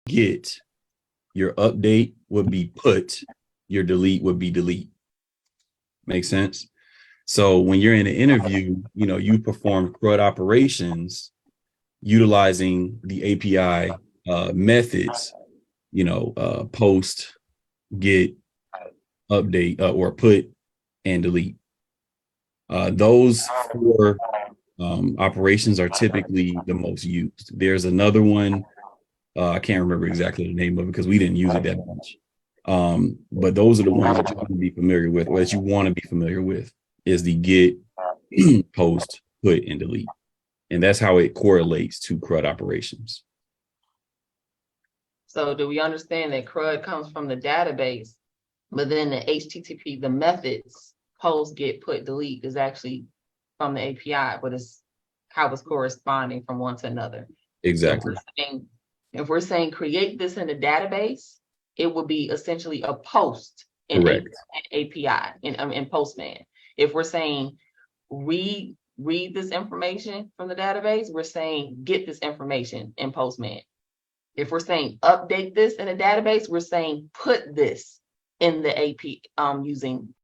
get, your update would be put, your delete would be delete. Make sense? So when you're in an interview, you perform CRUD operations utilizing the API methods, post, get, update, or put and delete. Those four operations are typically the most used. There's another one, I can't remember exactly the name of it because we didn't use it that much. But those are the ones that you want to be familiar with, or that you want to be familiar with, is the get, post, put, and delete. And that's how it correlates to CRUD operations. So do we understand that CRUD comes from the database, but then the HTTP, the methods, post, get, put, delete is actually from the API, but it's how it's corresponding from one to another. Exactly. If we're saying create this in a database, it would be essentially a post in API in Postman. If we're saying read this information from the database, we're saying get this information in Postman. If we're saying update this in a database, we're saying put this in the AP using